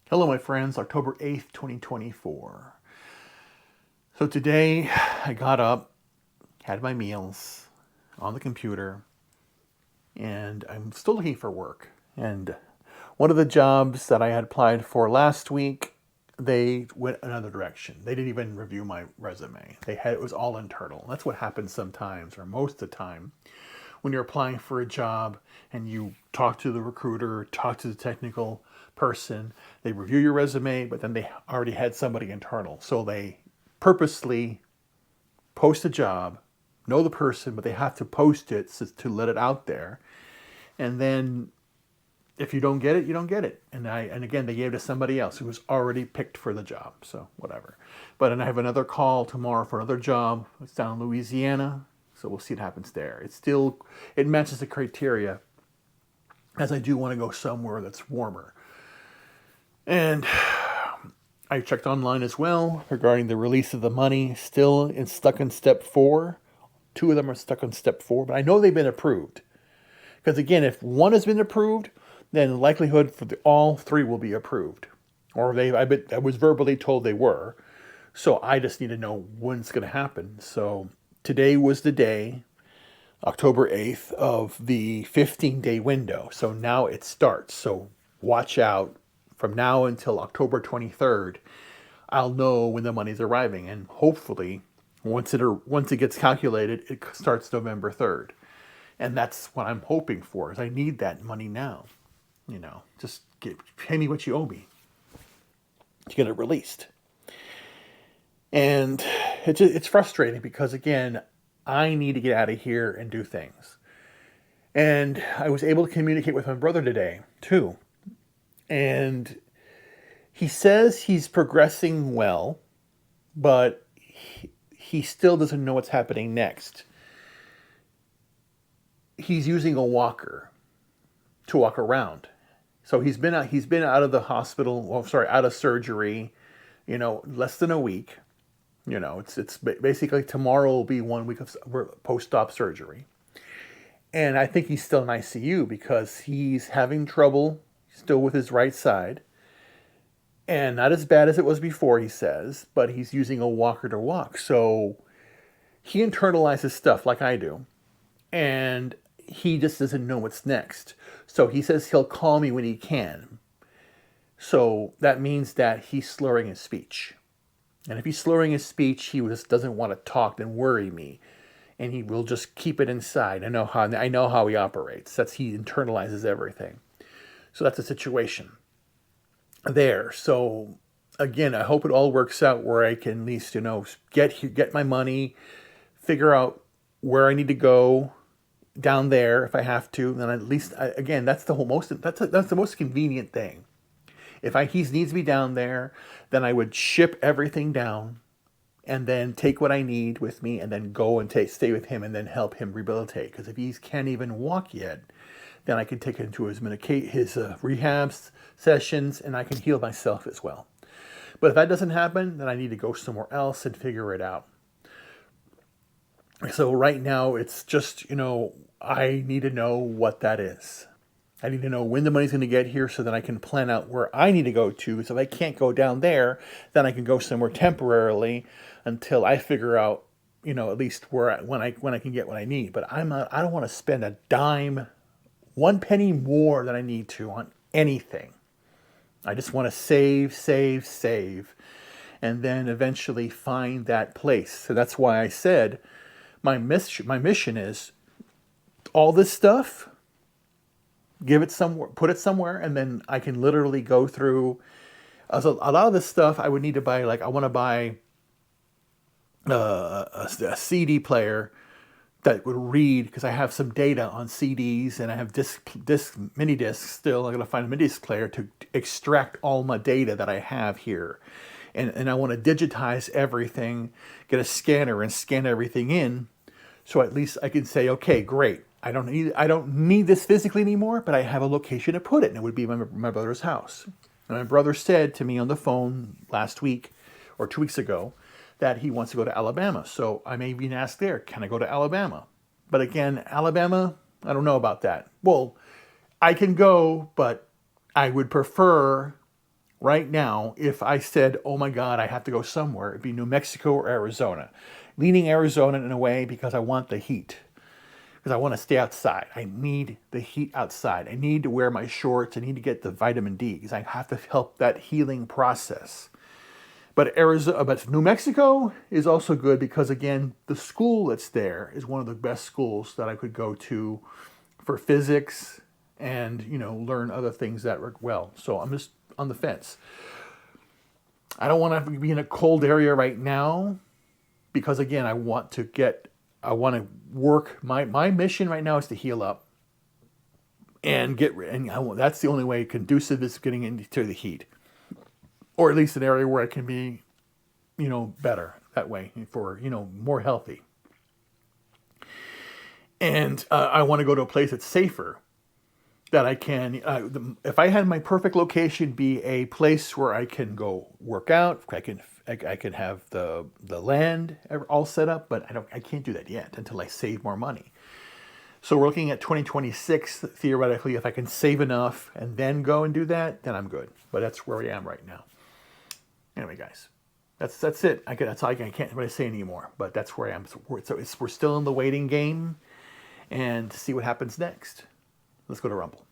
Hello, my friends, October 8th, 2024. So today I got up, had my meals on the computer, and I'm still looking for work. And one of the jobs that I had applied for last week, they went another direction. They didn't even review my resume. It was all internal. That's what happens sometimes, or most of the time, when you're applying for a job and you talk to the recruiter, talk to the technical person, they review your resume, but then they already had somebody internal. So they purposely post a job, know the person, but they have to post it to let it out there. And then if you don't get it, you don't get it. And again, they gave it to somebody else who was already picked for the job. So whatever. But and I have another call tomorrow for another job. It's down in Louisiana. So we'll see what happens there. It matches the criteria, as I do want to go somewhere that's warmer. And I checked online as well regarding the release of the money. Stuck in step 4. 2 of them are stuck on step 4, but I know they've been approved. Because again, if one has been approved, then the likelihood for all 3 will be approved. Or I was verbally told they were. So I just need to know when it's going to happen. So today was the day, October 8th, of the 15-day window. So now it starts. So watch out. From now until October 23rd, I'll know when the money's arriving. And hopefully, once it gets calculated, it starts November 3rd. And that's what I'm hoping for, is I need that money now. Just pay me what you owe me to get it released. And it's frustrating because, again, I need to get out of here and do things. And I was able to communicate with my brother today, too. And he says he's progressing well, but he still doesn't know what's happening next. He's using a walker to walk around. So he's been out of the hospital, out of surgery, less than a week. It's basically tomorrow will be 1 week of post-op surgery. And I think he's still in ICU because he's having trouble still with his right side. And not as bad as it was before, he says, but he's using a walker to walk. So he internalizes stuff like I do. And he just doesn't know what's next. So he says he'll call me when he can. So that means that he's slurring his speech. And if he's slurring his speech, he just doesn't want to talk and worry me. And he will just keep it inside. I know how he operates. He internalizes everything. So that's the situation there. So again, I hope it all works out where I can at least, get my money, figure out where I need to go down there if I have to. Then at least, again, that's the most convenient thing. If he needs me down there, then I would ship everything down and then take what I need with me and then go and stay with him and then help him rehabilitate. Because if he can't even walk yet, then I can take him to his rehab sessions and I can heal myself as well. But if that doesn't happen, then I need to go somewhere else and figure it out. So right now it's just, I need to know what that is. I need to know when the money's going to get here so that I can plan out where I need to go to. So if I can't go down there, then I can go somewhere temporarily until I figure out, at least when I can get what I need. But I don't want to spend a dime, 1 penny more than I need to on anything. I just want to save, and then eventually find that place. So that's why I said my mission is all this stuff, give it somewhere, put it somewhere, and then I can literally go through. A lot of this stuff I would need to buy. Like I want to buy a CD player that would read, because I have some data on CDs and I have mini discs still. I'm going to find a mini disc player to extract all my data that I have here. And I want to digitize everything, get a scanner and scan everything in. So at least I can say, okay, great. I don't need this physically anymore, but I have a location to put it, and it would be my brother's house. And my brother said to me on the phone last week or 2 weeks ago that he wants to go to Alabama. So I may be asked there, can I go to Alabama? But again, Alabama, I don't know about that. Well, I can go, but I would prefer right now, if I said, oh my God, I have to go somewhere, it'd be New Mexico or Arizona. Leaning Arizona in a way because I want the heat. Because I want to stay outside. I need the heat outside. I need to wear my shorts. I need to get the vitamin D because I have to help that healing process. But New Mexico is also good because, again, the school that's there is one of the best schools that I could go to for physics and, learn other things that work well. So I'm just on the fence. I don't want to be in a cold area right now because, again, I want to work. My mission right now is to heal up and that's the only way conducive is getting into the heat. Or at least an area where I can be, better that way for, more healthy. And I want to go to a place that's safer, that I can, if I had my perfect location be a place where I can go work out, I can have the land all set up, but I can't do that yet until I save more money. So we're looking at 2026, theoretically. If I can save enough and then go and do that, then I'm good. But that's where I am right now. Anyway, guys, that's it. That's all I can't really say anymore. But that's where I am. So we're still in the waiting game, and to see what happens next. Let's go to Rumble.